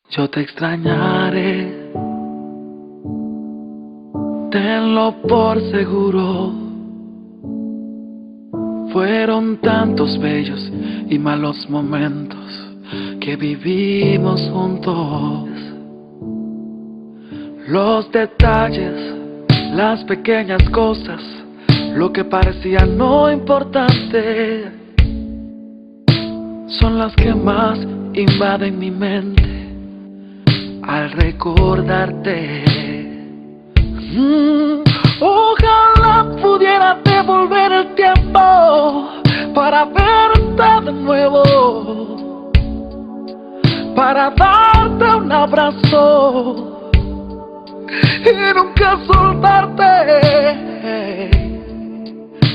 Yo te extrañaré, tenlo por seguro. Fueron tantos bellos y malos momentos que vivimos juntos. Los detalles, las pequeñas cosas, lo que parecía no importante, son las que más invaden mi mente al recordarte. Ojalá pudiera devolver el tiempo para verte de nuevo, para darte un abrazo y nunca soltarte.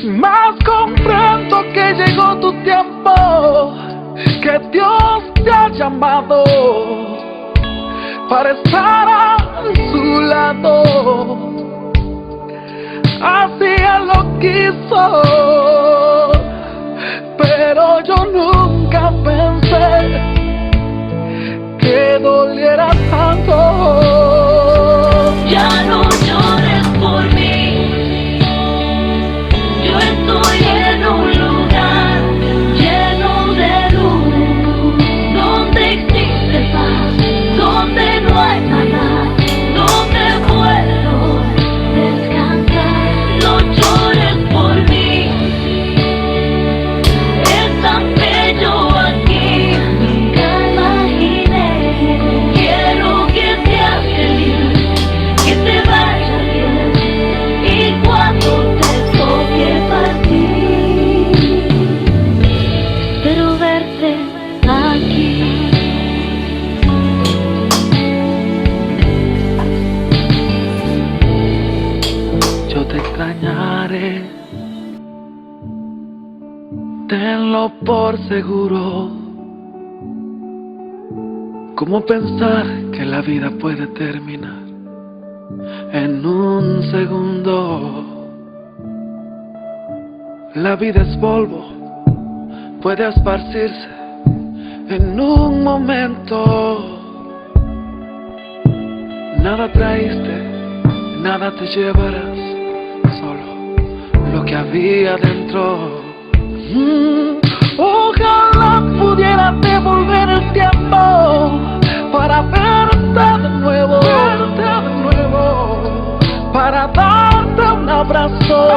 Mas comprendo que llegó tu tiempo, que Dios te ha llamado para estar a su lado. Así Él lo quiso, pero yo nunca pensé que doliera tanto. Ya no llores por mí, yo estoy en un lugar lleno de luz, donde existe paz, donde no hay nada, donde puedo descansar. No llores por mí, es tan bello aquí, nunca imaginé. Quiero que seas feliz, que te vaya bien, y cuando te toque partir, espero verte aquí. Yo te extrañaré, tenlo por seguro. ¿Cómo pensar que la vida puede terminar en un segundo? La vida es polvo, puede esparcirse en un momento. Nada traíste, nada te llevarás, solo lo que había dentro. Ojalá pudiera devolver el tiempo para verte de nuevo, para darte un abrazo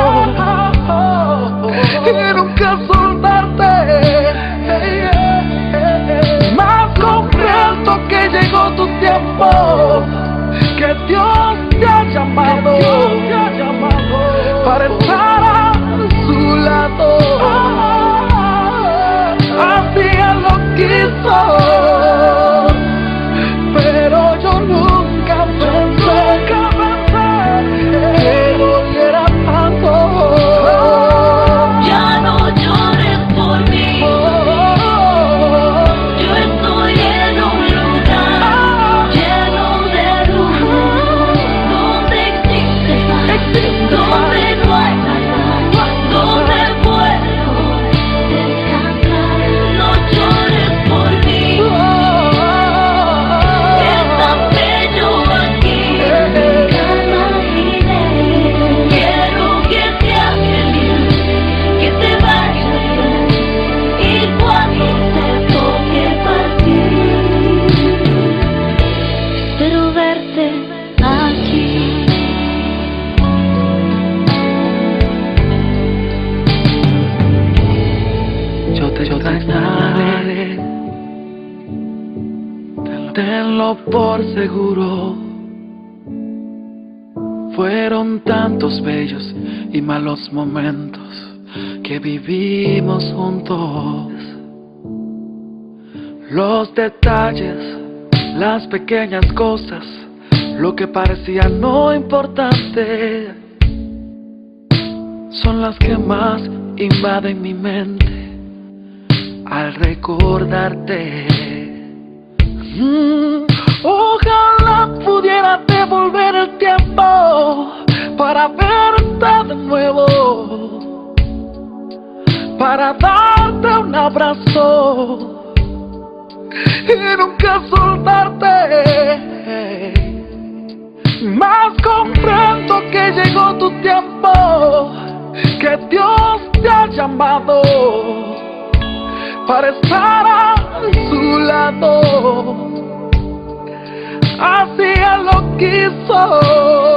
y nunca soltarte. Mas comprendo que llegó tu tiempo, que Dios te ha llamado para estar a su lado. Así Él lo quiso, pero yo nunca pensé que doliera tanto. Ya no llores por mí, yo estoy en un lugar lleno de luz, donde existe paz, donde no hay nada, donde puedo descansar. No llores por mí, es tan bello aquí, nunca imaginé. Quiero que seas feliz, que te vaya bien, y cuando te toque partir, espero verte aquí. Yo te extrañaré, tenlo por seguro. Fueron tantos bellos y malos momentos que vivimos juntos. Los detalles, las pequeñas cosas, lo que parecía no importante, son las que más invaden mi mente al recordarte. Ojalá pudiera devolver el tiempo para verte de nuevo, para darte un abrazo y nunca soltarte. Más comprendo que llegó tu tiempo, que Dios te ha llamado para estar a su lado. Así Él lo quiso.